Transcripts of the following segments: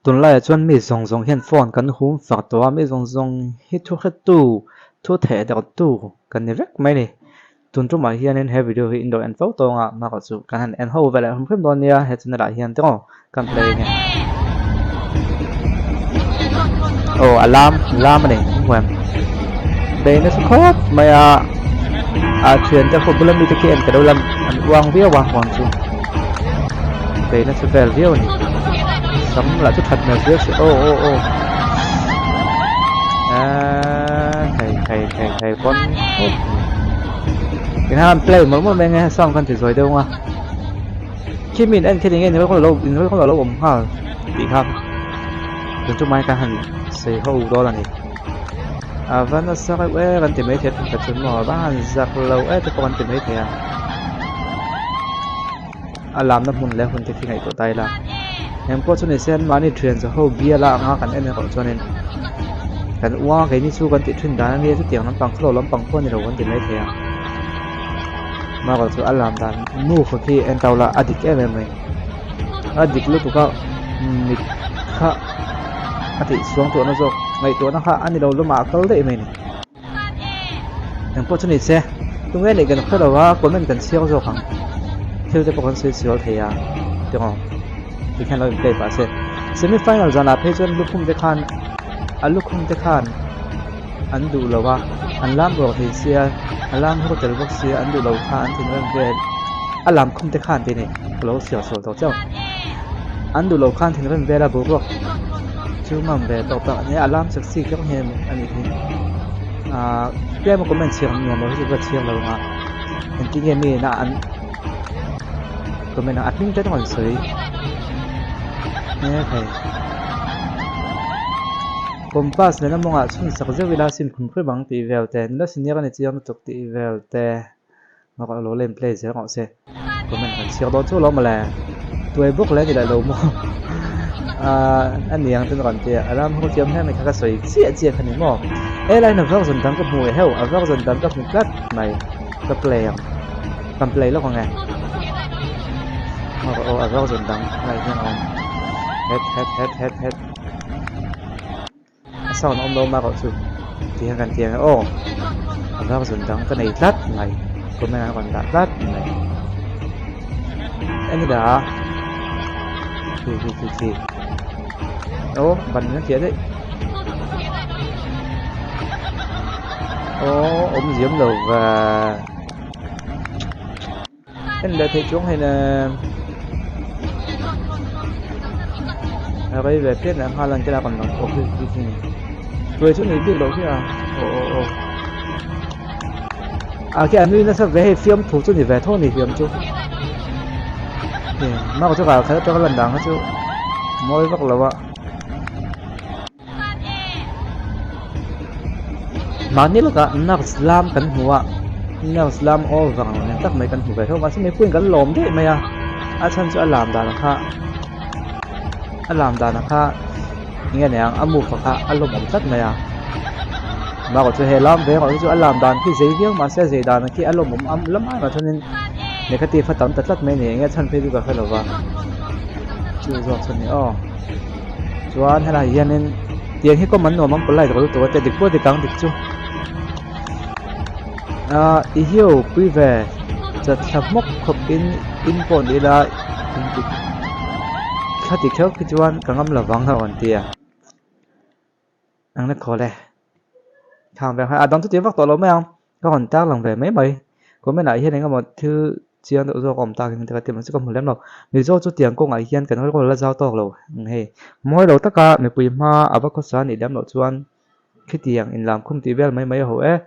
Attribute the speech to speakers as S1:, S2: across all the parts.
S1: tuần lai chuan mi zong zong hian phone kan hum fak to mi zong zong hi thu khat tu thu the da tu kan ni rek mai ni tun tu ma hian in he video hi indo en pho to nga ma ko chu kan han en ho vela hum khim don nia he chuna la hian te ko kan play nge oh alarm này hum đây nó khóc mày thuyền cho phụ bơm đi thực hiện cái đầu lần quang vía quang quang chu đây nó sẽ về vía này sống là chút thật là vía ô thầy con cái ham play một bên nghe xong con thì rồi đâu mà khi mình ăn khi nghe nó có lâu ổn ha bị không đến chung mai cả hẳn xây hậu đó là này vẫn là sao vậy vẫn tìm mấy thiệt thật sự mà bạn giặc lâu ấy thì còn tìm mấy thiệt làm nó muốn lên hơn thì khi này tụi tay là em có cho nên xem mà đi thuyền rồi hậu bia là ngon cảnh em có cho nên cảnh uang cái ní su con tiệt thuyền đá này chút tiền lắm bằng khâu lắm bằng quân thì đâu còn tìm mấy thiệt mà còn số làm đàn mua khi em tàu là adik em mình adik lúc tụi cậu mình khá thì xuống tụi nó rồi ngày tụi nó khá anh đi đâu lúc mà câu đấy mình em có cho nên xe tôi nghe này gần khá là của mình cần siêu rồi khoảng theo cái con siêu thì được không thì khi nói về phải xem semi final ra là thấy cho lúc không thấy khan lúc không thấy khan anh đủ lâu anh làm rồi thì xe anh làm không có bốc xe anh đủ lâu khan thì nó về anh làm không thấy khan thì này lâu xỉu xỉu thôi chứ anh đủ lâu khan thì nó về là bố rồi chứ mà về tàu nhé anh làm sexy xì các anh ấy thì cái mà có mình xiềng nhiều mà cái vật xiềng lâu mà anh kinh nghiệm mình là anh của mình là admin tới còn sấy nghe thầy compass này nó mong chung sắc dễ vila sim khum khơi bằng tì vèo tè nó xin nhớ cái này chỉ nó tục tì vèo tè mà còn lố lên play dễ họ sẽ của mình còn siêu đó chỗ lo mà là tôi book lên thì lại lâu mua anh niang tên còn tiệt alarm không tiêm hay mình khá sấy chia khăn mỏ đây là vợ dần tăng cấp mùi heo vợ dần tăng cấp một cắt này cấp play lo còn nghe vợ dần tăng này nha ông hết sau nó đâu mà gọi sự tiền gần tiền vợ dần tăng cái này lát này còn mình còn đã lát này anh đã thì bắn nó kia đấy ống diễm đầu và anh đã thấy chúng hay là cái về phía là hai lần cái là còn nó về chỗ này biết đâu kia cái anh nó sẽ về phim thủ chỗ này về thôi thì phim chú mà có chỗ nào thấy cho cái lần đáng hết chú mỗi vắc là vậy mà nếu là nạp slam kan hua nạp slam all vàng này tắc mấy kan hua vậy thôi mà sẽ mấy quyên kan lom thế mày chân cho làm đàn kha nghe nè amu phaka lom om tắt mày mà có cho hệ làm về có cho làm đàn khi giấy viết mà sẽ giấy đàn khi lom om lắm ai mà cho nên này cái tiền phát tấm tắt mấy này nghe chân phải được phải là vâng chưa rồi cho nên cho anh hay là hiện nên tiền khi có món đồ mắm lại rồi tụi tôi được thì càng được chung hiểu quý về chặt chặt mốc khop in phone đi lại khát thì khéo cái chuan càng âm là vắng hơn tiền anh nó khó này thằng về hai đón chút tiếng vắt tổ lắm mấy không có còn tác lòng về mấy mày có mấy nãy hiện nay có một thứ chiên độ do còn ta thì tiền nó sẽ có một lắm đâu vì do chút tiền cũng ấy hiện cái nó còn là giao to rồi hey mỗi đầu tất cả mình quỳ ma ở bắc có sáng thì đem lộ chuan cái tiền in làm không tí về mấy hồ ấy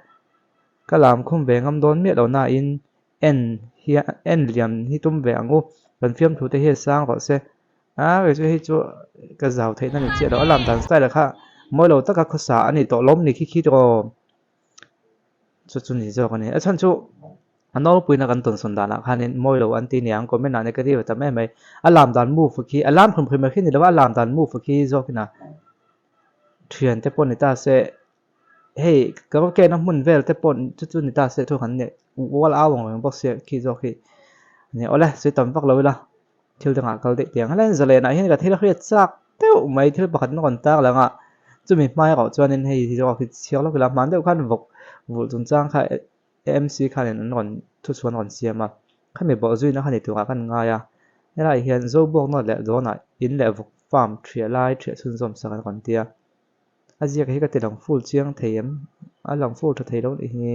S1: cái làm không về ngâm đón miết đầu na in en liam hi tum về ngô lần phim thủ thế hiện sang họ sẽ cái chỗ cái giàu thế này chuyện đó làm đàn style được ha mỗi đầu tất cả có sáng thì tổ lom thì khi rồi chút gì rồi cái này chân chỗ anh nói bây giờ cần tuần xuân đàn à nên mỗi đầu anh tin nhàng có mấy nạn cái gì vậy tao mấy làm đàn move khi làm không phải khi này làm đàn move khi do cái nào thuyền tiếp bọn ta sẽ hey cái nó muốn về tiếp bọn chút người ta sẽ thôi hắn này wall áo bằng box khi do khi này ole sẽ tầm vắt lâu là thiếu thằng câu tiếng tiếng lên giờ này hiện cái thế là huyết sắc teu mai thil pakhat na kon tak langa chumi hmai ko chuan in hei hi zo ki chiang lo kila man deuh khan vok vul chun chang kha MC khan an kon thu chuan kon siama khami bo zui na khani tu khan ngaya helai hian zo bok no le dona in le vok farm thria lai thria chun zom sa kan kon tia azia ka hi ka te lang full chiang theim a lang full tha thei lo ni hi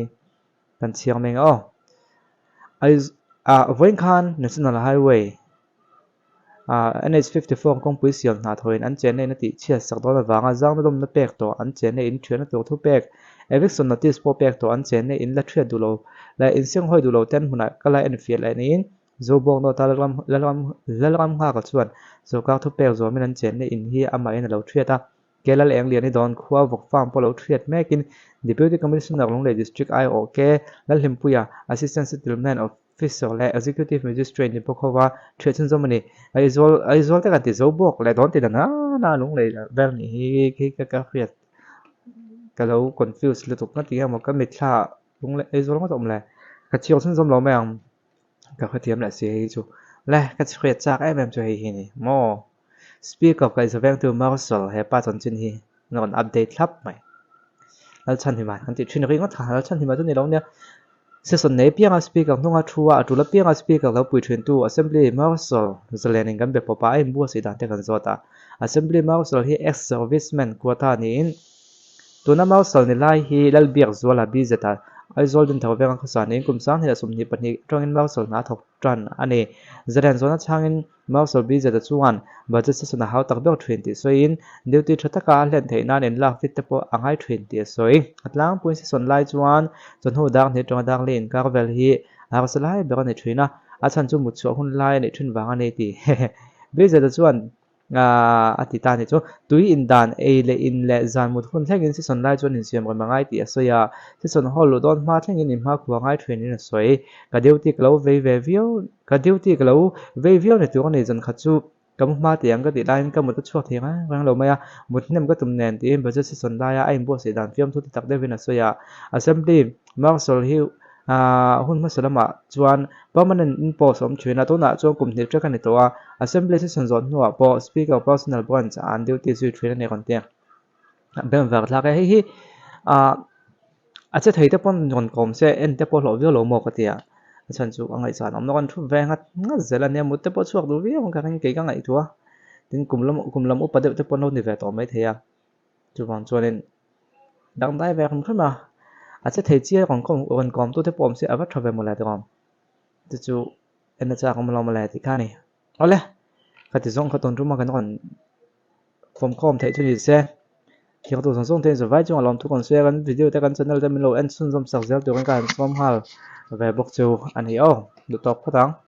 S1: kan chiang meng o ai voin khan national highway NH54 kong pui siam na thoin an chen nei na ti chia sak do na wanga zang na dom na pek to an chen nei in thrian na to thu pek eviction notice po pek to an chen nei in la thria du lo la in sing hoi du lo ten huna kala en fiel la in zo bong no talam ha ka chuan zo ka thu pek zo min an chen nei in hi ama in lo thria ta kelal eng lian ni don khuwa vok farm po lo thriat mekin deputy commissioner long le district IO ke lal himpuya assistant settlement officer le executive magistrate ni pokhowa thria chun zomani aizol ta kan ti zo bok le don ti na lung le vel ni hi ka khriat ka lo confuse le tuk na ti mo ka mi thla lung le aizol ma tom le ka chiok chun zom lo meng ka khatiam la se hi chu le ka khriat chak em chu hi ni mo speak of kai zaveng tu marshal he pa chon chin hi non update thlap mai al chan hi ma an ti thin ring a tha al chan hi ma tu ni lo ne season nei pianga speaker hnunga thua atula pianga speaker lo pui thrin tu assembly marshal zelening kan be popa ai bu si dan te kan zota assembly marshal hi ex serviceman quota ni in tuna marshal ni lai hi lal biak zwala bi zeta aizol din thaweng kha sa nei kum sang hila sumni pani tongin marshal na thok tran ani zaren zona changin marshal bi zeta chuan budget season how tak bek 20 so in duty thataka hlen theina nen lak fit te po angai 20 soi atlang pui season lai chuan chon hu dak ni tong dak lin kar vel hi arsalai ber ni thina a chan chu mu chu hun lai ni thin wanga nei ti bi zeta chuan atita ni chu tui in dan e le in le zan mut hun thlengin season lai chuan in siam ron mangai ti asoya season hall lo don ma thlengin in ma khuangai threnin a soi ka duty klo ve vio ni tu ni zan khachu kam ma tiang ka ti line ka mut chu thega rang lo maya mut nem ka tum nen ti budget season la ya ai bo se dan fiam thu ti tak devin asoya assembly marshal hi hun ma salama chuan permanent in post om thina to na chu kum ni tra ni to assembly season zon nuwa po speaker personal branch an duty su thina ne kon te bem ver la ka hi che thei te pon non kom se en te po lo vio lo mo ka tia chan chu angai chan om no kan thu ve nga zela ne mut te po chuak du vi ong ka kan ke ka ngai tua tin kumlam upade te pon lo ni ve to mai theya chu wang chuanin dang dai ve kham khama che thei chia kon kom tu te pom se awa thave mo la te kom te chu en cha kom lo mo la ti khani ole ka ti zong ka ton ru ma kan kon khom thei chu ni se khi tu song te zo vai chung alom tu kon share kan video te kan channel te min lo en sun zom sak zel tu kan som hal ve bok chu ani o du top phatang